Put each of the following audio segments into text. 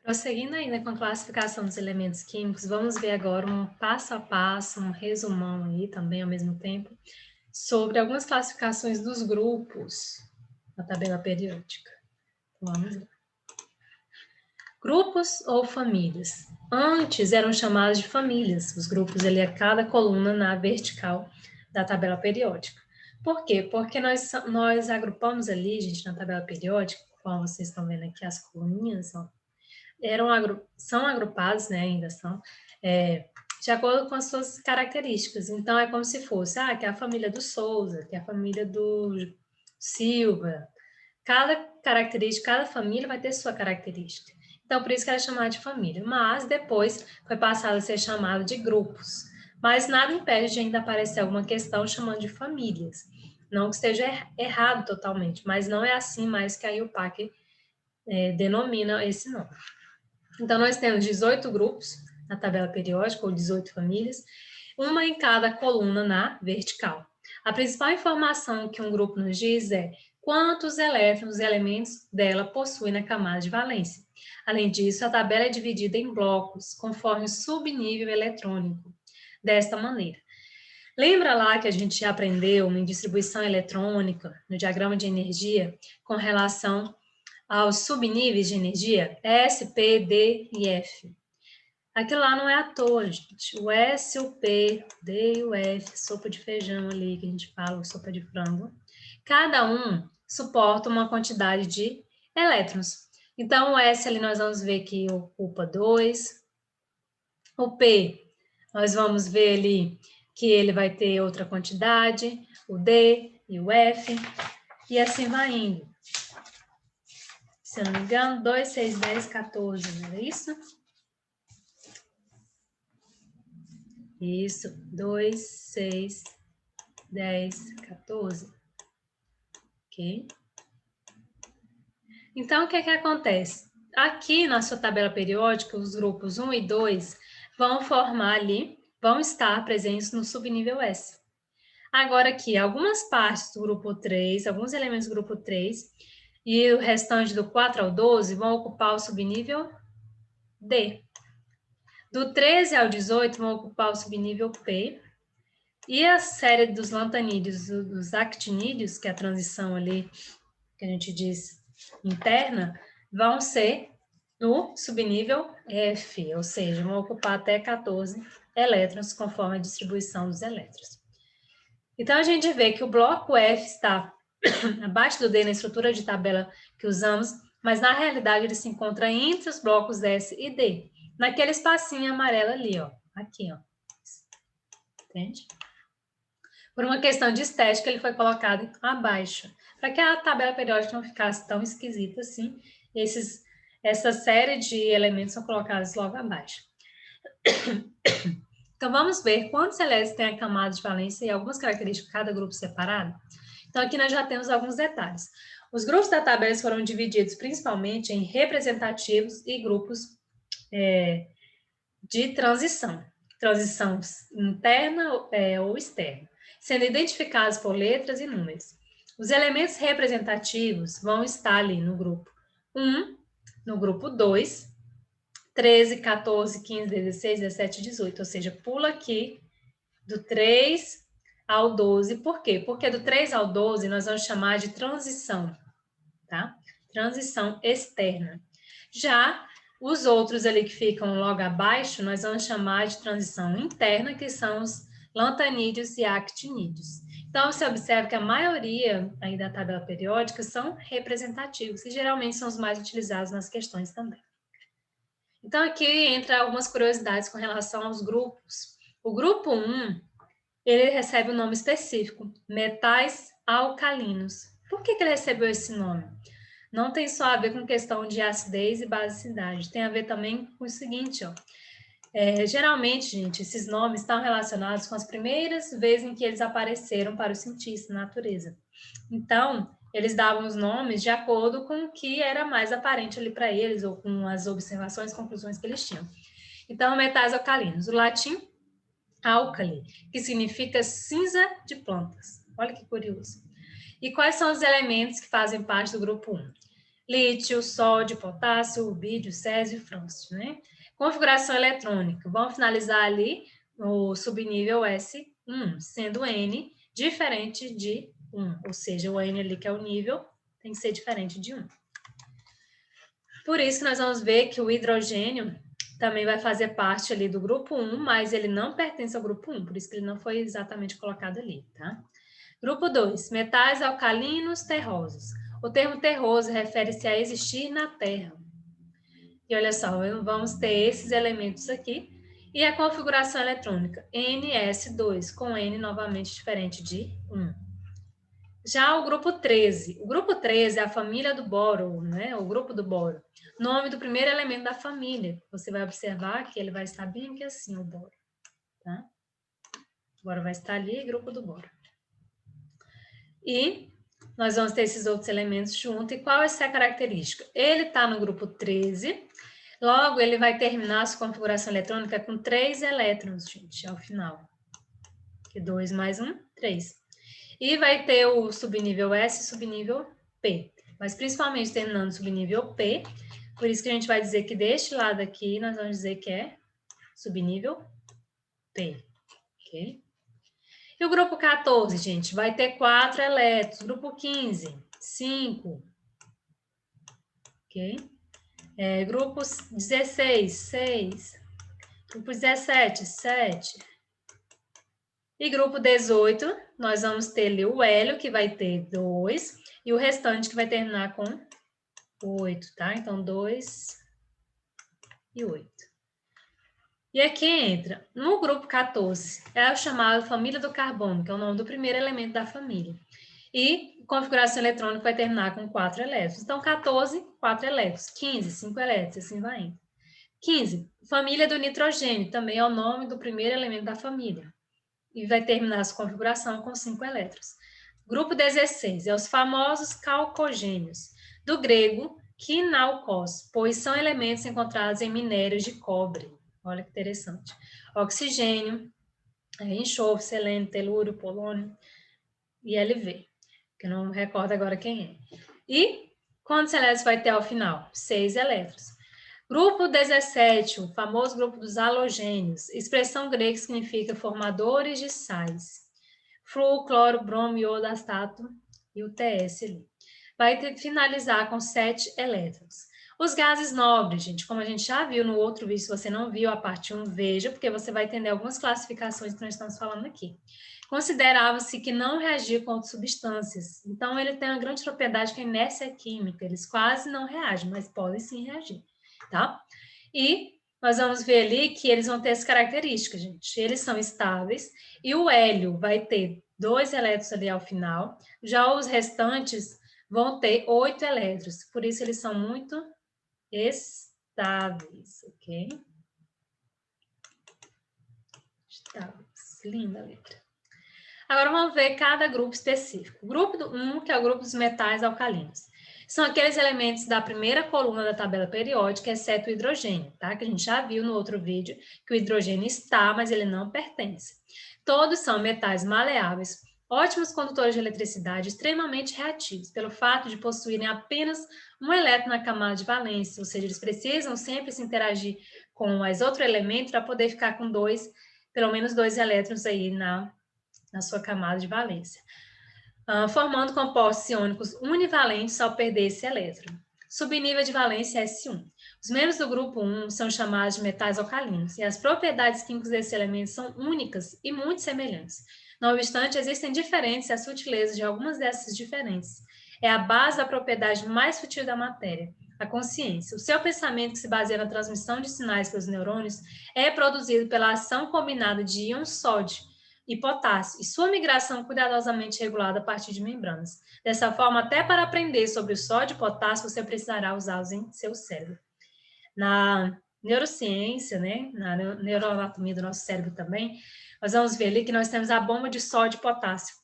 Prosseguindo ainda com a classificação dos elementos químicos, vamos ver agora um passo a passo, um resumão aí também ao mesmo tempo, sobre algumas classificações dos grupos na tabela periódica. Vamos lá. Grupos ou famílias? Antes eram chamados de famílias, os grupos ali a cada coluna na vertical da tabela periódica. Por quê? Porque nós agrupamos ali, gente, na tabela periódica, como vocês estão vendo aqui as coluninhas, ó, são agrupados, né, ainda são, de acordo com as suas características. Então, é como se fosse, que é a família do Souza, que é a família do Silva. Cada característica, cada família vai ter sua característica. Então, por isso que era chamado de família. Mas, depois, foi passado a ser chamado de grupos. Mas nada impede de ainda aparecer alguma questão chamando de famílias. Não que esteja errado totalmente, mas não é assim mais que a IUPAC denomina esse nome. Então, nós temos 18 grupos na tabela periódica, ou 18 famílias, uma em cada coluna na vertical. A principal informação que um grupo nos diz é quantos elétrons os elementos dela possuem na camada de valência. Além disso, a tabela é dividida em blocos, conforme o subnível eletrônico. Desta maneira. Lembra lá que a gente aprendeu em distribuição eletrônica, no diagrama de energia, com relação aos subníveis de energia, S, P, D e F. Aquilo lá não é à toa, gente. O S, o P, o D e o F, sopa de feijão ali, que a gente fala, sopa de frango, cada um suporta uma quantidade de elétrons. Então, o S ali nós vamos ver que ocupa 2. O P, nós vamos ver ali que ele vai ter outra quantidade, o D e o F, e assim vai indo. Se eu não me engano, 2, 6, 10, 14, não era isso? Isso, 2, 6, 10, 14. Ok? Então, o que acontece? Aqui na sua tabela periódica, os grupos 1 e 2 vão formar ali, vão estar presentes no subnível S. Agora aqui, algumas partes do grupo 3, alguns elementos do grupo 3, e o restante do 4 ao 12 vão ocupar o subnível D. Do 13 ao 18 vão ocupar o subnível P. E a série dos lantanídeos, dos actinídeos, que é a transição ali, que a gente diz interna, vão ser no subnível F, ou seja, vão ocupar até 14 elétrons, conforme a distribuição dos elétrons. Então, a gente vê que o bloco F está abaixo do D na estrutura de tabela que usamos, mas na realidade ele se encontra entre os blocos S e D, naquele espacinho amarelo ali, ó, aqui, ó. Entende? Por uma questão de estética, ele foi colocado abaixo, para que a tabela periódica não ficasse tão esquisita assim. Essa série de elementos são colocados logo abaixo. Então, vamos ver quantos elétrons tem a camada de valência e algumas características de cada grupo separado. Então, aqui nós já temos alguns detalhes. Os grupos da tabela foram divididos principalmente em representativos e grupos de transição interna ou externa, sendo identificados por letras e números. Os elementos representativos vão estar ali no grupo 1, no grupo 2, 13, 14, 15, 16, 17, 18, ou seja, pula aqui do 3 ao 12. Por quê? Porque do 3 ao 12 nós vamos chamar de transição, tá? Transição externa. Já os outros ali que ficam logo abaixo, nós vamos chamar de transição interna, que são os lantanídeos e actinídeos. Então, você observa que a maioria aí da tabela periódica são representativos, e geralmente são os mais utilizados nas questões também. Então, aqui entra algumas curiosidades com relação aos grupos. O grupo 1, ele recebe um nome específico, metais alcalinos. Por que ele recebeu esse nome? Não tem só a ver com questão de acidez e basicidade, tem a ver também com o seguinte, ó. Geralmente, gente, esses nomes estão relacionados com as primeiras vezes em que eles apareceram para os cientistas na natureza. Então, eles davam os nomes de acordo com o que era mais aparente ali para eles, ou com as observações e conclusões que eles tinham. Então, metais alcalinos. O latim, álcali, que significa cinza de plantas. Olha que curioso. E quais são os elementos que fazem parte do grupo 1? lítio, sódio, potássio, rubídio, césio e frâncio, né? Configuração eletrônica. Vamos finalizar ali no subnível S1, sendo N diferente de 1, ou seja, o N ali que é o nível tem que ser diferente de 1. Por isso que nós vamos ver que o hidrogênio também vai fazer parte ali do grupo 1, mas ele não pertence ao grupo 1, por isso que ele não foi exatamente colocado ali, tá? Grupo 2, metais alcalinos terrosos. O termo terroso refere-se a existir na Terra. E olha só, vamos ter esses elementos aqui. E a configuração eletrônica, NS2, com N novamente diferente de 1. Já o grupo 13. O grupo 13 é a família do boro, né? O grupo do boro. Nome do primeiro elemento da família. Você vai observar que ele vai estar bem aqui assim, o boro. Tá? O boro vai estar ali, grupo do boro. E nós vamos ter esses outros elementos juntos. E qual é essa característica? Ele está no grupo 13. Logo, ele vai terminar a sua configuração eletrônica com 3 elétrons, gente, ao final. Que 2 mais 1, 3. E vai ter o subnível S e subnível P. Mas principalmente terminando no subnível P. Por isso que a gente vai dizer que deste lado aqui, nós vamos dizer que é subnível P. Ok? E o grupo 14, gente, vai ter 4 elétrons. Grupo 15, 5. Ok? Grupo 16, 6. Grupo 17, 7. E grupo 18, nós vamos ter ali o hélio, que vai ter 2, e o restante que vai terminar com 8, tá? Então, 2 e 8. E aqui entra, no grupo 14, é o chamado família do carbono, que é o nome do primeiro elemento da família. E configuração eletrônica vai terminar com 4 elétrons. Então, 14, 4 elétrons. 15, 5 elétrons, assim vai indo. 15, família do nitrogênio, também é o nome do primeiro elemento da família. E vai terminar a sua configuração com 5 elétrons. Grupo 16, é os famosos calcogênios, do grego quinaukos, pois são elementos encontrados em minérios de cobre. Olha que interessante. Oxigênio, enxofre, selênio, telúrio, polônio e LV, que eu não me recordo agora quem é. E quantos elétrons vai ter ao final? 6 elétrons. Grupo 17, o famoso grupo dos halogênios, expressão grega que significa formadores de sais. Flúor, cloro, bromo, iodo, astato e o TS ali. Vai ter que finalizar com 7 elétrons. Os gases nobres, gente, como a gente já viu no outro vídeo, se você não viu a parte 1, veja, porque você vai entender algumas classificações que nós estamos falando aqui. Considerava-se que não reagia com outras substâncias. Então, ele tem uma grande propriedade que é a inércia química. Eles quase não reagem, mas podem sim reagir, tá? E nós vamos ver ali que eles vão ter essa característica, gente. Eles são estáveis e o hélio vai ter 2 elétrons ali ao final. Já os restantes vão ter 8 elétrons. Por isso, eles são muito estáveis, ok? Estáveis. Linda a letra. Agora, vamos ver cada grupo específico. O grupo 1, que é o grupo dos metais alcalinos. São aqueles elementos da primeira coluna da tabela periódica, exceto o hidrogênio, tá? Que a gente já viu no outro vídeo que o hidrogênio está, mas ele não pertence. Todos são metais maleáveis, ótimos condutores de eletricidade, extremamente reativos, pelo fato de possuírem apenas um elétron na camada de valência, ou seja, eles precisam sempre se interagir com os outros elementos para poder ficar com pelo menos 2 elétrons aí na sua camada de valência. Formando compostos iônicos univalentes ao perder esse elétron. Subnível de valência S1. Os membros do grupo 1 são chamados de metais alcalinos, e as propriedades químicas desses elementos são únicas e muito semelhantes. Não obstante, existem diferenças e a sutileza de algumas dessas diferenças é a base da propriedade mais sutil da matéria, a consciência. O seu pensamento, que se baseia na transmissão de sinais pelos neurônios, é produzido pela ação combinada de íons sódio e potássio, e sua migração cuidadosamente regulada a partir de membranas. Dessa forma, até para aprender sobre o sódio e potássio, você precisará usá-los em seu cérebro. Na neurociência, né, na neuroanatomia do nosso cérebro também, nós vamos ver ali que nós temos a bomba de sódio e potássio.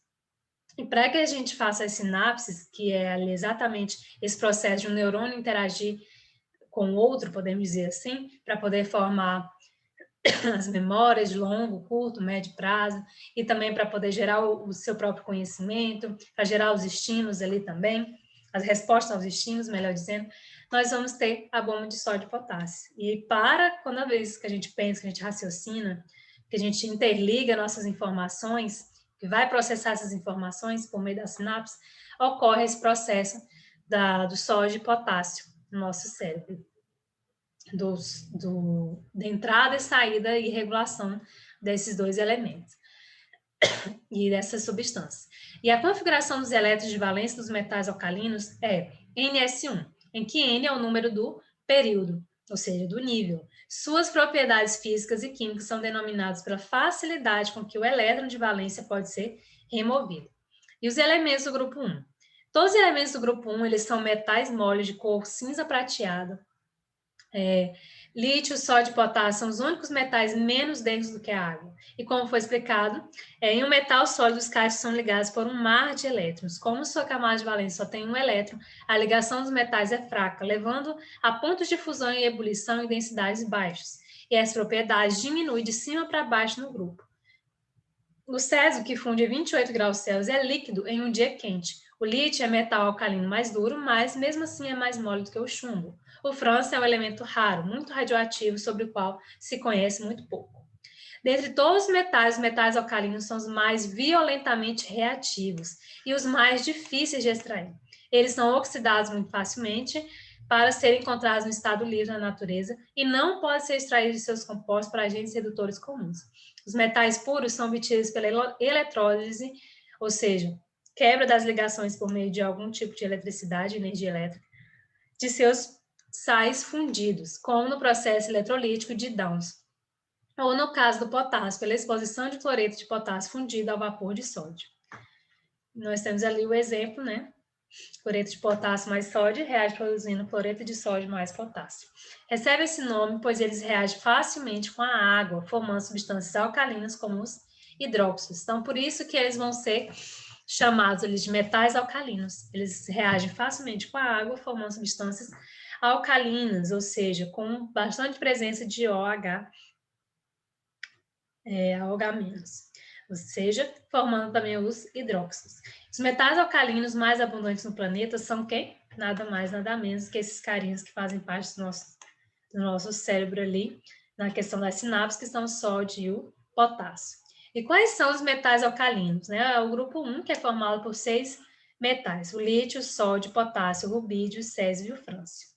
E para que a gente faça as sinapses, que é ali exatamente esse processo de um neurônio interagir com o outro, podemos dizer assim, para poder formar as memórias de longo, curto, médio prazo, e também para poder gerar o seu próprio conhecimento, para gerar os estímulos ali também. as respostas aos estímulos, melhor dizendo, nós vamos ter a bomba de sódio e potássio. E cada vez que a gente pensa, que a gente raciocina, que a gente interliga nossas informações, que vai processar essas informações por meio da sinapse, ocorre esse processo do sódio e potássio no nosso cérebro. Da entrada e saída e regulação desses dois elementos e dessas substâncias. E a configuração dos elétrons de valência dos metais alcalinos é NS1, em que N é o número do período, ou seja, do nível. Suas propriedades físicas e químicas são denominadas pela facilidade com que o elétron de valência pode ser removido. E os elementos do grupo 1. Todos os elementos do grupo 1, eles são metais moles de cor cinza prateada. Lítio, sódio e potássio são os únicos metais menos densos do que a água. E como foi explicado, em um metal sólido, os caixas são ligados por um mar de elétrons. Como sua camada de valência só tem um elétron, a ligação dos metais é fraca, levando a pontos de fusão e ebulição em densidades baixas. E essa propriedade diminui de cima para baixo no grupo. O césio, que funde a 28 graus Celsius, é líquido em um dia quente. O lítio é metal alcalino mais duro, mas mesmo assim é mais mole do que o chumbo. O frâncio é um elemento raro, muito radioativo, sobre o qual se conhece muito pouco. Dentre todos os metais alcalinos são os mais violentamente reativos e os mais difíceis de extrair. Eles são oxidados muito facilmente para serem encontrados no estado livre na natureza e não podem ser extraídos de seus compostos por agentes redutores comuns. Os metais puros são obtidos pela eletrólise, ou seja, quebra das ligações por meio de algum tipo de eletricidade, energia elétrica, de seus sais fundidos, como no processo eletrolítico de Downs, ou no caso do potássio, pela exposição de cloreto de potássio fundido ao vapor de sódio. Nós temos ali o exemplo, né? Cloreto de potássio mais sódio reage produzindo cloreto de sódio mais potássio. Recebe esse nome pois eles reagem facilmente com a água, formando substâncias alcalinas como os hidróxidos. Então, por isso que eles vão ser chamados ali de metais alcalinos. Eles reagem facilmente com a água, formando substâncias alcalinas, ou seja, com bastante presença de OH, OH-, ou seja, formando também os hidróxidos. Os metais alcalinos mais abundantes no planeta são quem? Nada mais, nada menos que esses carinhos que fazem parte do nosso cérebro ali, na questão das sinapses, que são o sódio e o potássio. E quais são os metais alcalinos? Né? O grupo 1, que é formado por 6 metais, o lítio, o sódio, o potássio, o rubídio, o césio e o frâncio.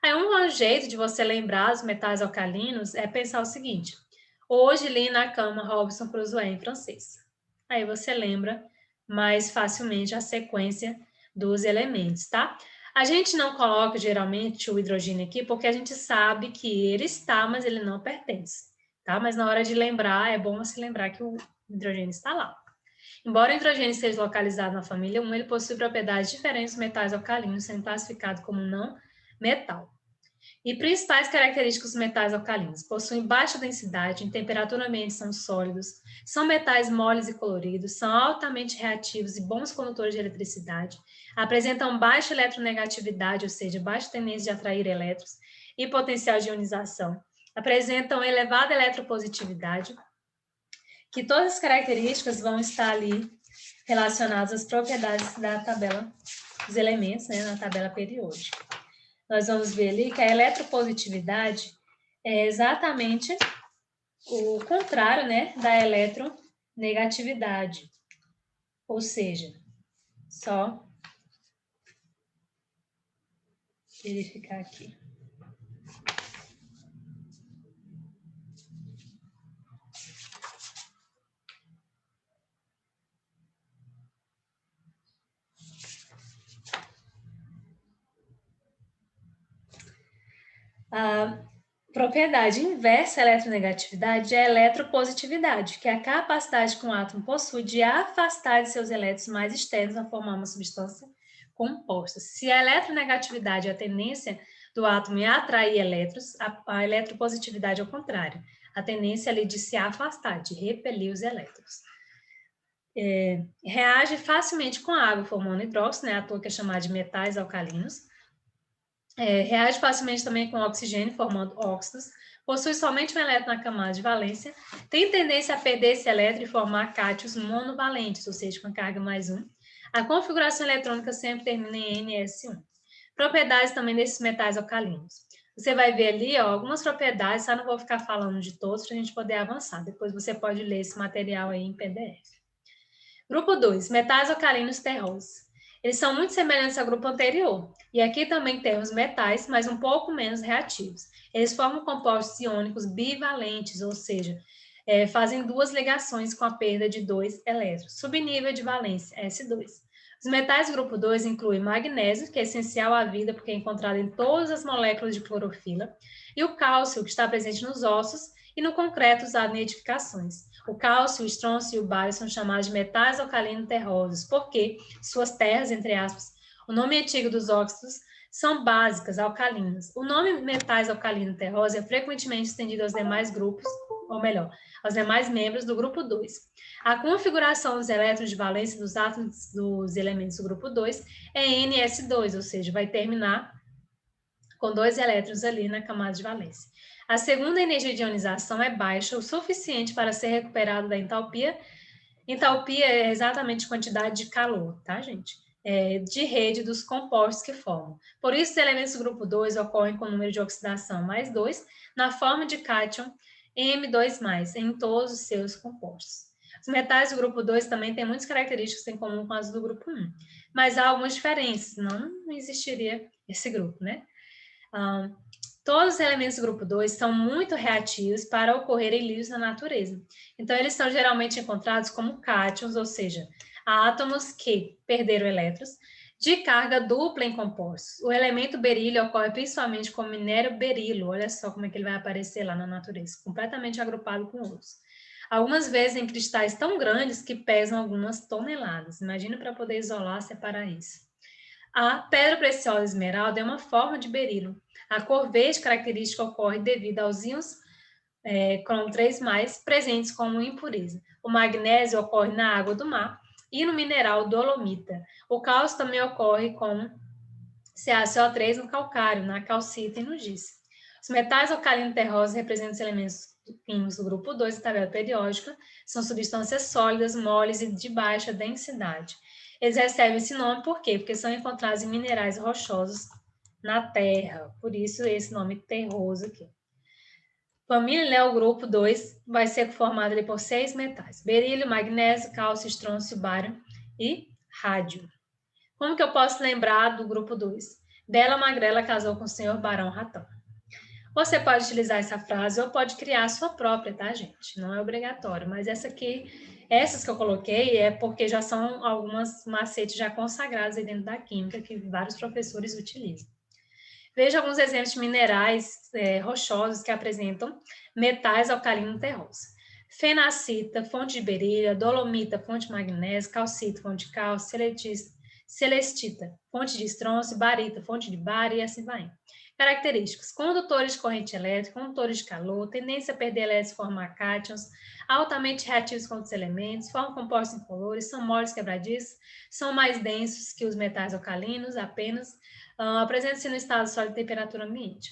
Aí um jeito de você lembrar os metais alcalinos é pensar o seguinte: hoje li na cama Robinson Crusoe em francês. Aí você lembra mais facilmente a sequência dos elementos, tá? A gente não coloca geralmente o hidrogênio aqui porque a gente sabe que ele está, mas ele não pertence, tá? Mas na hora de lembrar, é bom você lembrar que o hidrogênio está lá. Embora o hidrogênio esteja localizado na família 1, ele possui propriedades diferentes dos metais alcalinos, sendo classificado como não metal. E principais características dos metais alcalinos: possuem baixa densidade, em temperatura ambiente são sólidos, são metais moles e coloridos, são altamente reativos e bons condutores de eletricidade, apresentam baixa eletronegatividade, ou seja, baixa tendência de atrair elétrons e potencial de ionização, apresentam elevada eletropositividade, que todas as características vão estar ali relacionadas às propriedades da tabela dos elementos, né, na tabela periódica. Nós vamos ver ali que a eletropositividade é exatamente o contrário, né, da eletronegatividade. Ou seja, só verificar aqui. A propriedade inversa à eletronegatividade é a eletropositividade, que é a capacidade que um átomo possui de afastar de seus elétrons mais externos a formar uma substância composta. Se a eletronegatividade é a tendência do átomo em atrair elétrons, a eletropositividade é o contrário, a tendência ali de se afastar, de repelir os elétrons. Reage facilmente com a água, formando hidróxido, né, à toa que é chamado de metais alcalinos. Reage facilmente também com oxigênio, formando óxidos, possui somente um elétron na camada de valência, tem tendência a perder esse elétron e formar cátions monovalentes, ou seja, com carga mais 1, A configuração eletrônica sempre termina em NS1. Propriedades também desses metais alcalinos. Você vai ver ali, ó, algumas propriedades, só não vou ficar falando de todos para a gente poder avançar. Depois você pode ler esse material aí em PDF. Grupo 2, metais alcalinos terrosos. Eles são muito semelhantes ao grupo anterior. E aqui também temos metais, mas um pouco menos reativos. Eles formam compostos iônicos bivalentes, ou seja, fazem duas ligações com a perda de 2 elétrons. Subnível de valência, S2. Os metais grupo 2 incluem magnésio, que é essencial à vida porque é encontrado em todas as moléculas de clorofila, e o cálcio, que está presente nos ossos e no concreto usado em edificações. O cálcio, o estrôncio e o bário são chamados de metais alcalinos terrosos, porque suas terras, entre aspas, o nome antigo dos óxidos, são básicas, alcalinas. O nome metais alcalino terroso é frequentemente estendido aos demais grupos, ou melhor, aos demais membros do grupo 2. A configuração dos elétrons de valência dos átomos dos elementos do grupo 2 é NS2, ou seja, vai terminar com 2 elétrons ali na camada de valência. A segunda energia de ionização é baixa o suficiente para ser recuperado da entalpia. Entalpia é exatamente a quantidade de calor, tá, gente? De rede dos compostos que formam. Por isso, os elementos do grupo 2 ocorrem com o número de oxidação mais 2 na forma de cátion M2+, em todos os seus compostos. Os metais do grupo 2 também têm muitas características em comum com as do grupo 1, mas há algumas diferenças, senão não existiria esse grupo, né? Todos os elementos do grupo 2 são muito reativos para ocorrerem livres na natureza. Então, eles são geralmente encontrados como cátions, ou seja, átomos que perderam elétrons, de carga dupla em compostos. O elemento berílio ocorre principalmente com o minério berilo, olha só como é que ele vai aparecer lá na natureza, completamente agrupado com outros. Algumas vezes em cristais tão grandes que pesam algumas toneladas. Imagina para poder isolar, separar isso. A pedra preciosa esmeralda é uma forma de berilo. A cor verde característica ocorre devido aos íons cromo 3+, presentes como impureza. O magnésio ocorre na água do mar e no mineral dolomita. O cálcio também ocorre com CaCO3 no calcário, na calcita e no giz. Os metais alcalinos terrosos representam os elementos químicos do grupo 2 da tabela periódica. São substâncias sólidas, moles e de baixa densidade. Eles recebem esse nome por quê? Porque são encontrados em minerais rochosos na Terra. Por isso, esse nome terroso aqui. Família, né, o grupo 2 vai ser formado ali por 6 metais. Berílio, magnésio, cálcio, estrôncio, bário e rádio. Como que eu posso lembrar do grupo 2? Bela Magrela casou com o senhor Barão Ratão. Você pode utilizar essa frase ou pode criar a sua própria, tá, gente? Não é obrigatório, mas essas que eu coloquei é porque já são algumas macetes já consagrados aí dentro da química que vários professores utilizam. Veja alguns exemplos de minerais rochosos que apresentam metais alcalinos terrosos. Fenacita, fonte de berília, dolomita, fonte de magnésio, calcita, fonte de cálcio, celestita, fonte de estrôncio, barita, fonte de bário e assim vai. Características: condutores de corrente elétrica, condutores de calor, tendência a perder elétrons e formar cátions, altamente reativos contra os elementos, formam compostos incolores, são moles quebradiços, são mais densos que os metais alcalinos, apenas apresenta-se no estado sólido de temperatura ambiente.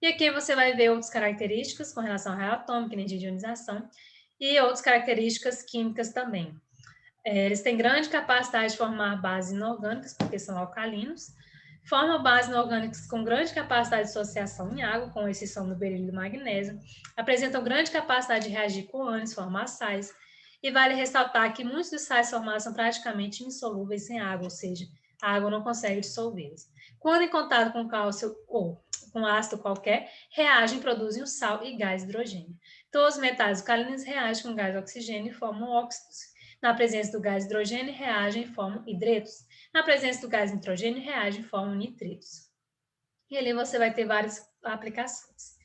E aqui você vai ver outras características com relação ao raio atômico, energia de ionização, e outras características químicas também. Eles têm grande capacidade de formar bases inorgânicas, porque são alcalinos, formam bases inorgânicas com grande capacidade de dissociação em água, com exceção do berílio e do magnésio, apresentam grande capacidade de reagir com ânions, formar sais, e vale ressaltar que muitos dos sais formados são praticamente insolúveis em água, ou seja, a água não consegue dissolvê-los. Quando em contato com cálcio ou com ácido qualquer, reagem e produzem o sal e gás hidrogênio. Todos os metais alcalinos reagem com gás oxigênio e formam óxidos. Na presença do gás hidrogênio, reagem e formam hidretos. Na presença do gás nitrogênio, reagem e formam nitritos. E ali você vai ter várias aplicações.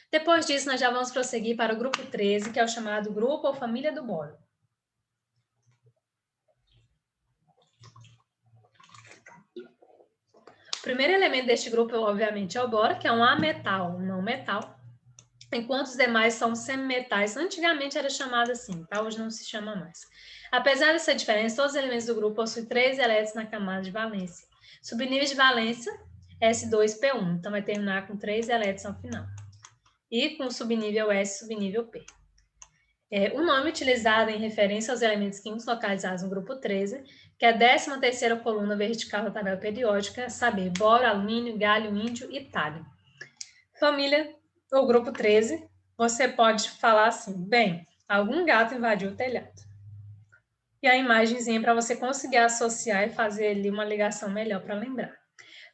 Depois disso, nós já vamos prosseguir para o grupo 13, que é o chamado grupo ou família do boro. O primeiro elemento deste grupo, obviamente, é o boro, que é um ametal, um não metal, enquanto os demais são semimetais. Antigamente era chamado assim, tá? Hoje não se chama mais. Apesar dessa diferença, todos os elementos do grupo possuem 3 elétrons na camada de valência. Subníveis de valência, S2P1, então vai terminar com 3 elétrons ao final. E com o subnível S, subnível P. O nome utilizado em referência aos elementos químicos localizados no grupo 13, que é a 13ª coluna vertical da tabela periódica, a saber, boro, alumínio, galho, índio e tálio. Família ou grupo 13, você pode falar assim, bem, algum gato invadiu o telhado. E a imagenzinha para você conseguir associar e fazer ali uma ligação melhor para lembrar.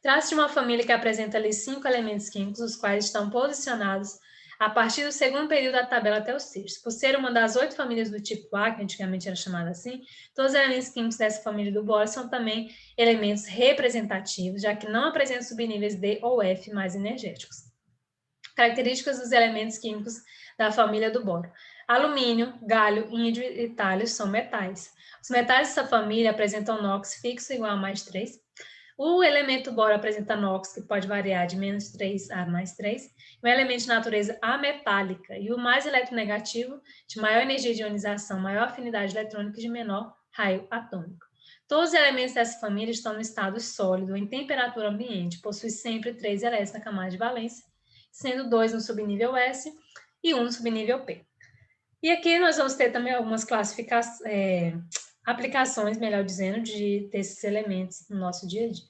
Trata-se de uma família que apresenta ali 5 elementos químicos, os quais estão posicionados a partir do segundo período da tabela até o sexto. Por ser uma das 8 famílias do tipo A, que antigamente era chamada assim, todos os elementos químicos dessa família do boro são também elementos representativos, já que não apresentam subníveis D ou F mais energéticos. Características dos elementos químicos da família do boro. Alumínio, galho, índio e tálio são metais. Os metais dessa família apresentam NOx fixo igual a mais 3. O elemento boro apresenta NOx, que pode variar de menos 3 a mais 3. Um elemento de natureza ametálica e o mais eletronegativo, de maior energia de ionização, maior afinidade eletrônica e de menor raio atômico. Todos os elementos dessa família estão no estado sólido, em temperatura ambiente, possui sempre 3 elétrons na camada de valência, sendo 2 no subnível S e 1 no subnível P. E aqui nós vamos ter também algumas aplicações, melhor dizendo, desses elementos no nosso dia a dia.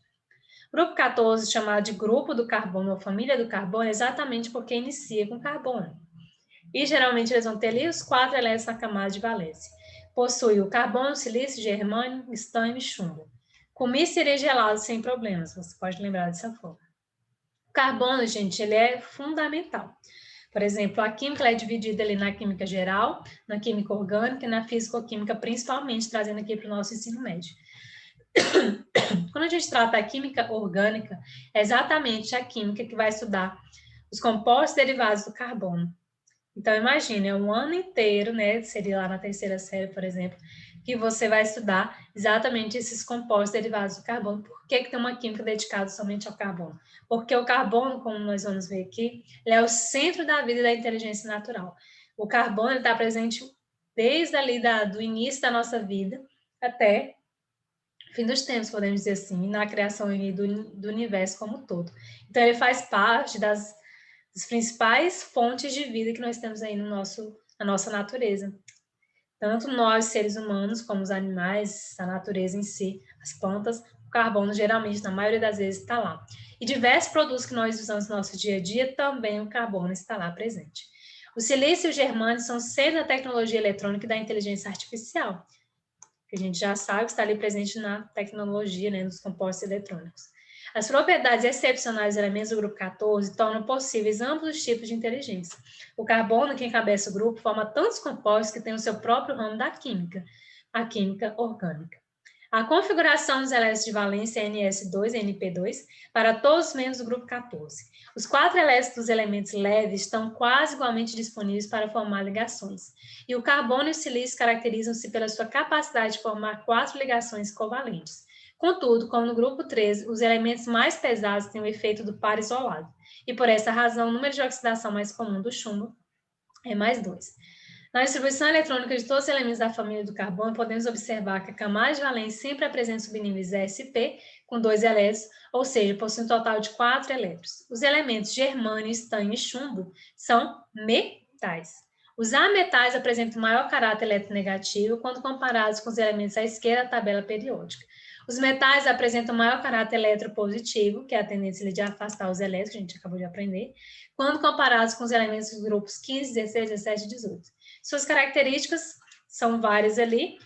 Grupo 14, chamado de grupo do carbono ou família do carbono, exatamente porque inicia com carbono. E geralmente eles vão ter ali os 4 elétrons na camada de valência. Possui o carbono, silício, germânio, estânio e chumbo. Comer seria gelado sem problemas, você pode lembrar dessa forma. O carbono, gente, ele é fundamental. Por exemplo, a química é dividida ali na química geral, na química orgânica e na físico-química, principalmente, trazendo aqui para o nosso ensino médio. Quando a gente trata da química orgânica, é exatamente a química que vai estudar os compostos derivados do carbono. Então, imagine, é um ano inteiro, né? Seria lá na terceira série, por exemplo, que você vai estudar exatamente esses compostos derivados do carbono. Por que tem uma química dedicada somente ao carbono? Porque o carbono, como nós vamos ver aqui, ele é o centro da vida e da inteligência natural. O carbono está presente desde ali do início da nossa vida até o fim dos tempos, podemos dizer assim, na criação do universo como um todo. Então, ele faz parte das principais fontes de vida que nós temos aí na nossa natureza. Tanto nós, seres humanos, como os animais, a natureza em si, as plantas, o carbono geralmente, na maioria das vezes, está lá. E diversos produtos que nós usamos no nosso dia a dia, também o carbono está lá presente. O silício e o germânio são centro da tecnologia eletrônica e da inteligência artificial, que a gente já sabe que está ali presente na tecnologia, né, nos compostos eletrônicos. As propriedades excepcionais dos elementos do grupo 14 tornam possíveis amplos tipos de inteligência. O carbono, que encabeça o grupo, forma tantos compostos que têm o seu próprio ramo da química, a química orgânica. A configuração dos elétrons de valência é NS2 e NP2 para todos os membros do grupo 14. Os 4 elétrons dos elementos leves estão quase igualmente disponíveis para formar ligações. E o carbono e o silício caracterizam-se pela sua capacidade de formar 4 ligações covalentes. Contudo, como no grupo 13, os elementos mais pesados têm o efeito do par isolado. E por essa razão, o número de oxidação mais comum do chumbo é mais 2. Na distribuição eletrônica de todos os elementos da família do carbono, podemos observar que a camada de valência sempre apresenta subníveis SP, com 2 elétrons, ou seja, possui um total de 4 elétrons. Os elementos germânio, estânio e chumbo são metais. Os ametais apresentam maior caráter eletronegativo quando comparados com os elementos à esquerda da tabela periódica. Os metais apresentam maior caráter eletropositivo, que é a tendência de afastar os elétrons, que a gente acabou de aprender, quando comparados com os elementos dos grupos 15, 16, 17 e 18. Suas características são várias ali.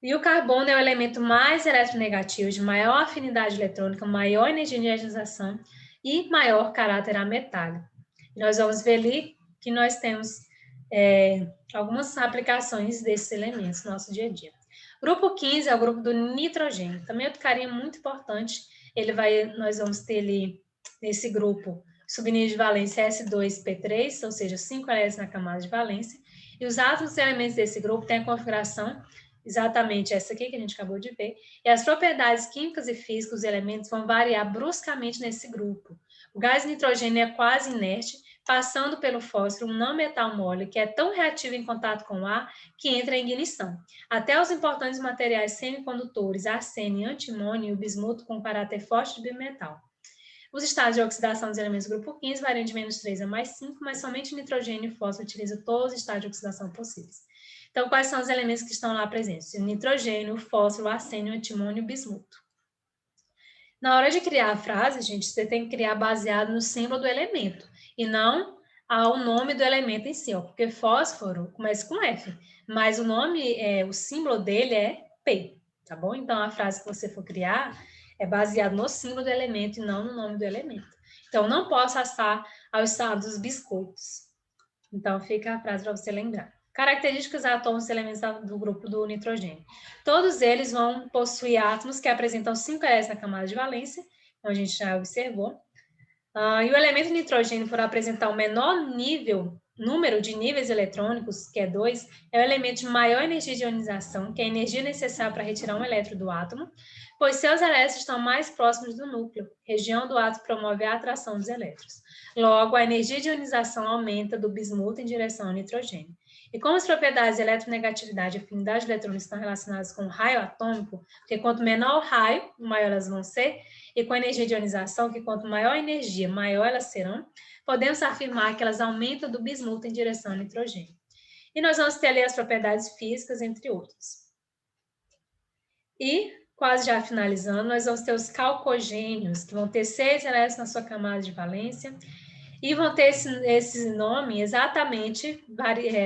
E o carbono é o elemento mais eletronegativo, de maior afinidade eletrônica, maior energia de ionização e maior caráter ametálico. E nós vamos ver ali que nós temos algumas aplicações desses elementos no nosso dia a dia. Grupo 15 é o grupo do nitrogênio. Também outro carinha muito importante. Nós vamos ter ali, nesse grupo, subnível de valência S2P3, ou seja, 5 elétrons na camada de valência. E os átomos e elementos desse grupo têm a configuração exatamente essa aqui que a gente acabou de ver. E as propriedades químicas e físicas dos elementos vão variar bruscamente nesse grupo. O gás nitrogênio é quase inerte, passando pelo fósforo, um não metal mole, que é tão reativo em contato com o ar que entra em ignição. Até os importantes materiais semicondutores, arsênio e antimônio e o bismuto com caráter forte de bimetal. Os estados de oxidação dos elementos do grupo 15 variam de -3 a +5, mas somente nitrogênio e fósforo utilizam todos os estados de oxidação possíveis. Então, quais são os elementos que estão lá presentes? O nitrogênio, o fósforo, o arsênio, o antimônio e o bismuto. Na hora de criar a frase, gente, você tem que criar baseado no símbolo do elemento e não ao nome do elemento em si, ó, porque fósforo começa com F, mas o nome, o símbolo dele é P, tá bom? Então, a frase que você for criar é baseada no símbolo do elemento e não no nome do elemento. Então, não posso assar ao estado dos biscoitos. Então, fica a frase para você lembrar. Características atômicos dos elementos do grupo do nitrogênio. Todos eles vão possuir átomos que apresentam 5 elétrons na camada de valência, como a gente já observou. E o elemento nitrogênio, por apresentar o menor número de níveis eletrônicos, que é 2, é o elemento de maior energia de ionização, que é a energia necessária para retirar um elétron do átomo, pois seus elétrons estão mais próximos do núcleo, região do átomo que promove a atração dos elétrons. Logo, a energia de ionização aumenta do bismuto em direção ao nitrogênio. E como as propriedades de eletronegatividade e afinidade de eletrônicos estão relacionadas com o raio atômico, porque quanto menor o raio, maior elas vão ser, e com a energia de ionização, que quanto maior a energia, maior elas serão, podemos afirmar que elas aumentam do bismuto em direção ao nitrogênio. E nós vamos ter ali as propriedades físicas, entre outras. E, quase já finalizando, nós vamos ter os calcogênios, que vão ter 6 elétrons na sua camada de valência, e vão ter esse nome exatamente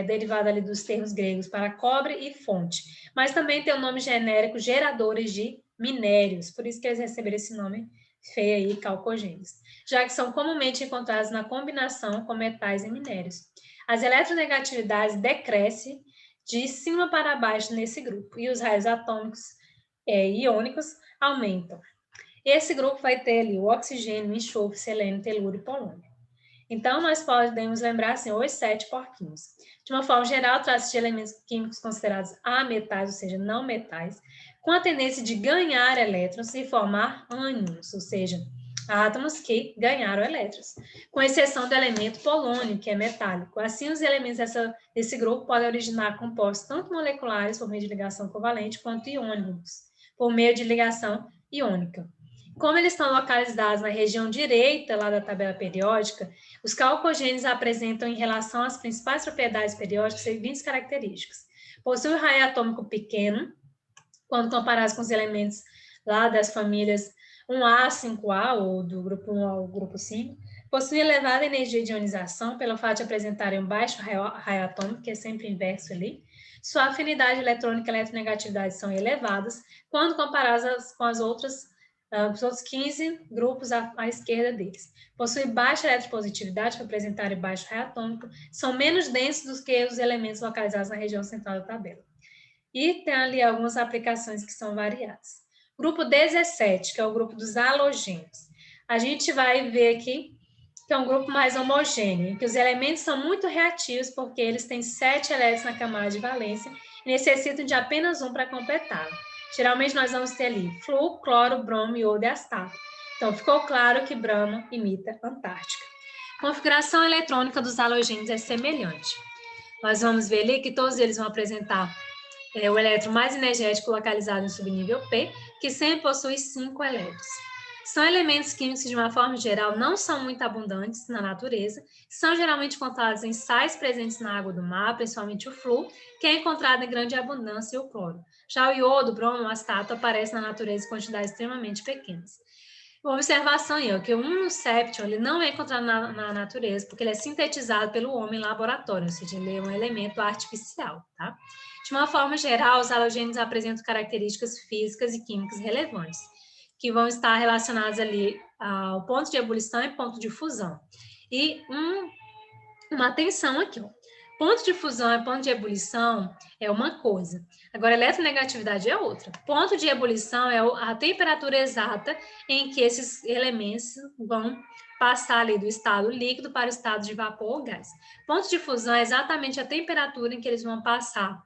derivado ali dos termos gregos para cobre e fonte, mas também tem o nome genérico geradores de minérios, por isso que eles receberam esse nome feio aí, calcogênios, já que são comumente encontrados na combinação com metais e minérios. As eletronegatividades decrescem de cima para baixo nesse grupo, e os raios atômicos iônicos aumentam. Esse grupo vai ter ali o oxigênio, enxofre, selênio, telúrio e polônio. Então, nós podemos lembrar assim, os 7 porquinhos. De uma forma geral, trata-se de elementos químicos considerados ametais, ou seja, não metais, com a tendência de ganhar elétrons e formar ânions, ou seja, átomos que ganharam elétrons, com exceção do elemento polônio, que é metálico. Assim, os elementos desse grupo podem originar compostos tanto moleculares, por meio de ligação covalente, quanto iônicos, por meio de ligação iônica. Como eles estão localizados na região direita lá da tabela periódica, os calcogênios apresentam, em relação às principais propriedades periódicas, as seguintes características. Possuem um raio atômico pequeno, quando comparados com os elementos lá das famílias 1A, 5A, ou do grupo 1 ao grupo 5. Possuem elevada energia de ionização, pelo fato de apresentarem um baixo raio atômico, que é sempre inverso ali. Sua afinidade eletrônica e eletronegatividade são elevadas, quando comparadas com os outros 15 grupos à esquerda deles. Possuem baixa eletropositividade, por apresentarem baixo raio atômico, são menos densos do que os elementos localizados na região central da tabela. E tem ali algumas aplicações que são variadas. Grupo 17, que é o grupo dos halogênios. A gente vai ver aqui que é um grupo mais homogêneo, em que os elementos são muito reativos, porque eles têm 7 elétrons na camada de valência e necessitam de apenas um para completá-lo. Geralmente, nós vamos ter ali flúor, cloro, bromo, iodo e astato. Então, ficou claro que Brahma imita Antártica. A configuração eletrônica dos halogênios é semelhante. Nós vamos ver ali que todos eles vão apresentar o elétron mais energético localizado em subnível P, que sempre possui 5 elétrons. São elementos químicos que, de uma forma geral, não são muito abundantes na natureza, são geralmente encontrados em sais presentes na água do mar, principalmente o flúor, que é encontrado em grande abundância, e o cloro. Já o iodo, o bromo, o astato aparecem na natureza em quantidades extremamente pequenas. Uma observação aí, que o septium ele não é encontrado na natureza, porque ele é sintetizado pelo homem em laboratório, ou seja, ele é um elemento artificial, tá? De uma forma geral, os halogênios apresentam características físicas e químicas relevantes, que vão estar relacionadas ali ao ponto de ebulição e ponto de fusão. E uma atenção aqui, ó. Ponto de fusão e ponto de ebulição é uma coisa. Agora, eletronegatividade é outra. Ponto de ebulição é a temperatura exata em que esses elementos vão passar ali do estado líquido para o estado de vapor ou gás. Ponto de fusão é exatamente a temperatura em que eles vão passar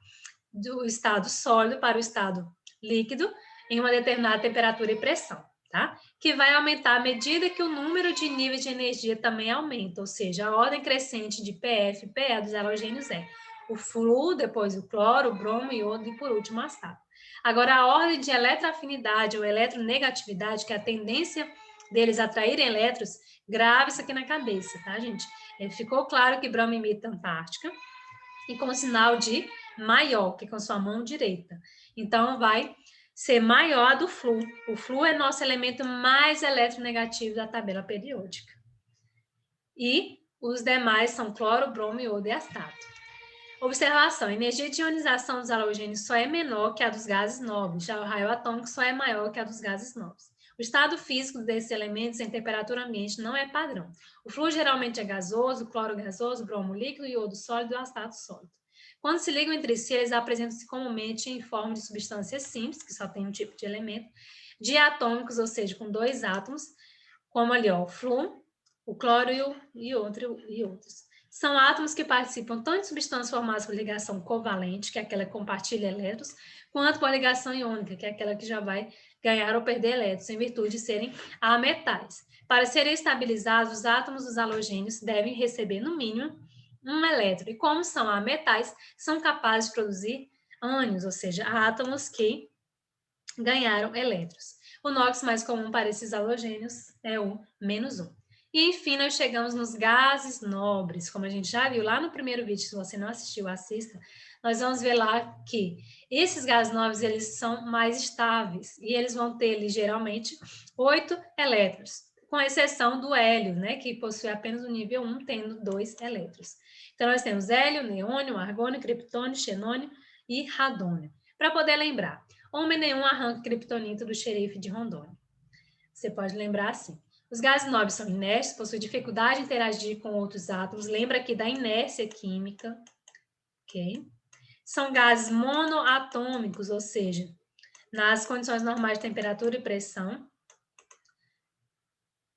do estado sólido para o estado líquido em uma determinada temperatura e pressão, tá? Que vai aumentar à medida que o número de níveis de energia também aumenta, ou seja, a ordem crescente de PF e PE dos halogênios é o flúor, depois o cloro, o bromo, o iodo e por último o astato. Agora, a ordem de eletroafinidade ou eletronegatividade, que é a tendência deles atraírem elétrons, grave isso aqui na cabeça, tá, gente? Ficou claro que bromo imita a Antártica e com sinal de maior, que é com sua mão direita. Então, vai ser maior a do Flu. O Flu é nosso elemento mais eletronegativo da tabela periódica. E os demais são cloro, bromo, iodo e astato. Observação: a energia de ionização dos halogênios só é menor que a dos gases nobres, já o raio atômico só é maior que a dos gases nobres. O estado físico desses elementos em temperatura ambiente não é padrão. O flúor geralmente é gasoso, cloro gasoso, bromo líquido, iodo sólido e astato sólido. Quando se ligam entre si, eles apresentam-se comumente em forma de substâncias simples, que só tem um tipo de elemento, diatômicos, ou seja, com dois átomos, como ali, ó, o flúor, o cloro e outros. São átomos que participam tanto de substâncias formadas por ligação covalente, que é aquela que compartilha elétrons, quanto por ligação iônica, que é aquela que já vai ganhar ou perder elétrons, em virtude de serem ametais. Para serem estabilizados, os átomos dos halogênios devem receber, no mínimo, um elétron. E como são ametais, são capazes de produzir ânions, ou seja, átomos que ganharam elétrons. O NOx mais comum para esses halogênios é o -1. E, enfim, nós chegamos nos gases nobres. Como a gente já viu lá no primeiro vídeo, se você não assistiu, assista. Nós vamos ver lá que esses gases nobres, eles são mais estáveis. E eles vão ter, geralmente, 8 elétrons. Com exceção do hélio, né, que possui apenas o nível 1, tendo 2 elétrons. Então, nós temos hélio, neônio, argônio, criptônio, xenônio e radônio. Para poder lembrar, homem nenhum arranca criptonita do xerife de Rondônia. Você pode lembrar assim. Os gases nobres são inertes, possuem dificuldade de interagir com outros átomos. Lembra aqui da inércia química. Ok? São gases monoatômicos, ou seja, nas condições normais de temperatura e pressão.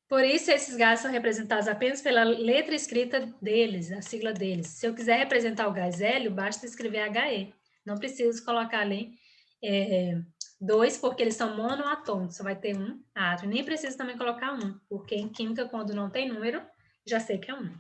Por isso, esses gases são representados apenas pela letra escrita deles, a sigla deles. Se eu quiser representar o gás hélio, basta escrever HE. Não preciso colocar ali 2, porque eles são monoatômicos, só vai ter um átomo. Nem preciso também colocar 1, porque em química, quando não tem número, já sei que é 1.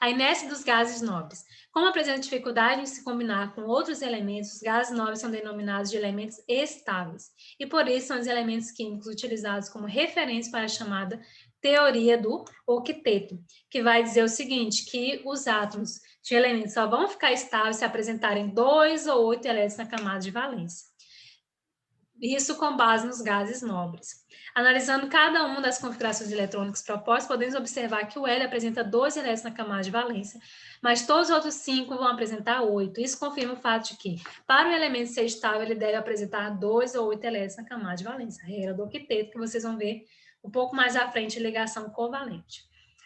A inércia dos gases nobres. Como apresenta dificuldade em se combinar com outros elementos, os gases nobres são denominados de elementos estáveis. E por isso são os elementos químicos utilizados como referência para a chamada teoria do octeto, que vai dizer o seguinte, que os átomos de elementos só vão ficar estáveis se apresentarem 2 ou 8 elétrons na camada de valência. Isso com base nos gases nobres. Analisando cada uma das configurações eletrônicas propostas, podemos observar que o hélio apresenta 2 elétrons na camada de valência, mas todos os outros 5 vão apresentar 8. Isso confirma o fato de que, para o elemento ser estável, ele deve apresentar 2 ou 8 elétrons na camada de valência. A regra do octeto, que vocês vão ver um pouco mais à frente, ligação covalente.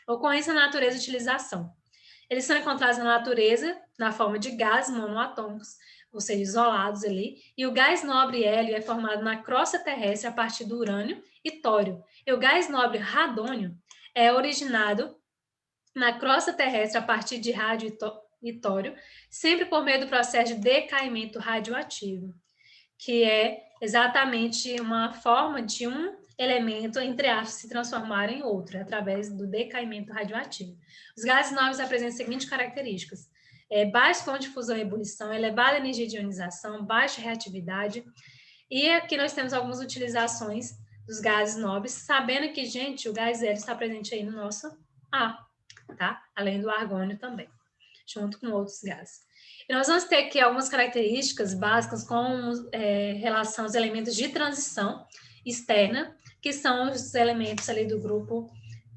Ocorrência na natureza e utilização. Eles são encontrados na natureza, na forma de gases monoatômicos, ou seja, isolados ali, e o gás nobre hélio é formado na crosta terrestre a partir do urânio e tório. E o gás nobre radônio é originado na crosta terrestre a partir de rádio e tório, sempre por meio do processo de decaimento radioativo, que é exatamente uma forma de um elemento, entre aspas, se transformar em outro, através do decaimento radioativo. Os gases nobres apresentam as seguintes características: baixo ponto de fusão e ebulição, elevada energia de ionização, baixa reatividade. E aqui nós temos algumas utilizações dos gases nobres, sabendo que, gente, o gás hélio está presente aí no nosso ar, tá? Além do argônio também, junto com outros gases. E nós vamos ter aqui algumas características básicas com relação aos elementos de transição externa, que são os elementos ali do grupo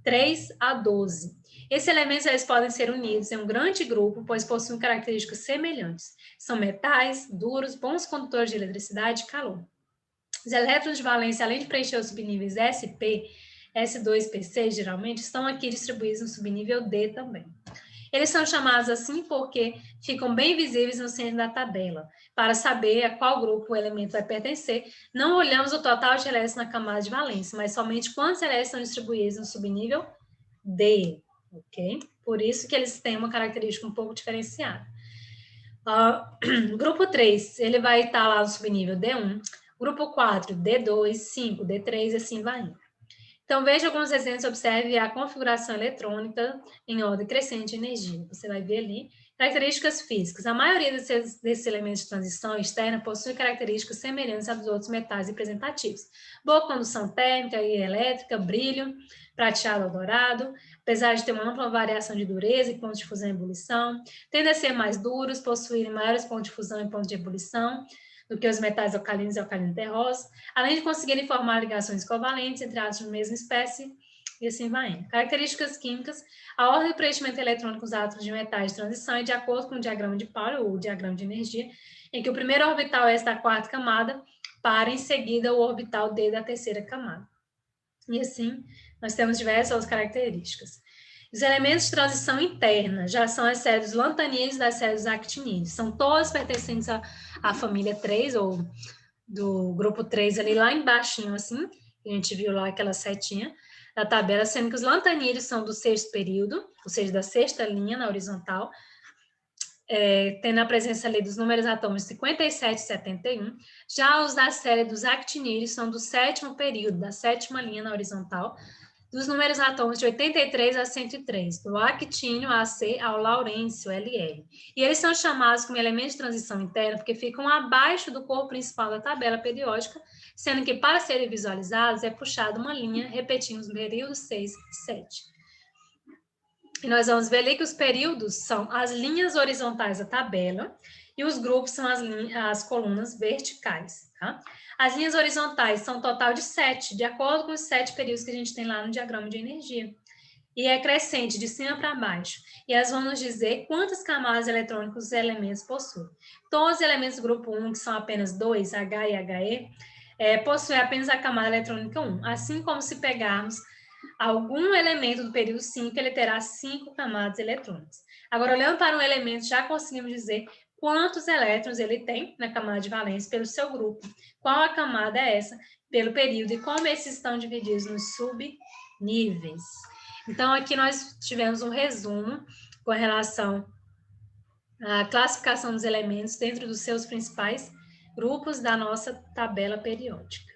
3 a 12. Esses elementos eles podem ser unidos em um grande grupo, pois possuem características semelhantes. São metais, duros, bons condutores de eletricidade e calor. Os elétrons de valência, além de preencher os subníveis SP, S2, P6, geralmente, estão aqui distribuídos no subnível D também. Eles são chamados assim porque ficam bem visíveis no centro da tabela. Para saber a qual grupo o elemento vai pertencer, não olhamos o total de elétrons na camada de valência, mas somente quantos elétrons estão distribuídos no subnível D, ok? Por isso que eles têm uma característica um pouco diferenciada. Grupo 3, ele vai estar lá no subnível D1, grupo 4, D2, 5, D3 e assim vai indo. Então, veja alguns exemplos, observe a configuração eletrônica em ordem crescente de energia. Você vai ver ali Características físicas. A maioria desses elementos de transição externa possui características semelhantes às dos outros metais representativos. Boa condução térmica e elétrica, brilho, prateado ou dourado, apesar de ter uma ampla variação de dureza e pontos de fusão e ebulição, tendem a ser mais duros, possuírem maiores pontos de fusão e pontos de ebulição do que os metais alcalinos e alcalino terrosos, além de conseguirem formar ligações covalentes entre átomos de mesma espécie, e assim vai indo. Características químicas. A ordem de preenchimento eletrônico dos átomos de metais de transição é de acordo com o diagrama de Pauli, ou diagrama de energia, em que o primeiro orbital S da quarta camada para em seguida o orbital D da terceira camada. E assim, nós temos diversas outras características. Os elementos de transição interna já são as séries dos lantanídeos e das séries dos actinídeos. São todos pertencentes à família 3, ou do grupo 3 ali lá embaixo, assim, a gente viu lá aquela setinha da tabela, sendo que os lantanídeos são do sexto período, ou seja, da sexta linha na horizontal, tendo a presença ali dos números atômicos 57 e 71. Já os da série dos actinídeos são do sétimo período, da sétima linha na horizontal, dos números atômicos de 83 a 103, do actínio AC ao laurêncio, LL. E eles são chamados como elementos de transição interna porque ficam abaixo do corpo principal da tabela periódica, sendo que para serem visualizados é puxada uma linha repetindo os períodos 6 e 7. E nós vamos ver ali que os períodos são as linhas horizontais da tabela e os grupos são as colunas verticais, tá? As linhas horizontais são um total de 7, de acordo com os 7 períodos que a gente tem lá no diagrama de energia. E é crescente, de cima para baixo. E elas vão nos dizer quantas camadas eletrônicas os elementos possuem. Todos os elementos do grupo 1, que são apenas 2, H e HE, possuem apenas a camada eletrônica 1. Assim como se pegarmos algum elemento do período 5, ele terá 5 camadas eletrônicas. Agora, olhando para um elemento, já conseguimos dizer quantos elétrons ele tem na camada de valência pelo seu grupo. Qual a camada é essa pelo período e como esses estão divididos nos subníveis. Então, aqui nós tivemos um resumo com relação à classificação dos elementos dentro dos seus principais grupos da nossa tabela periódica.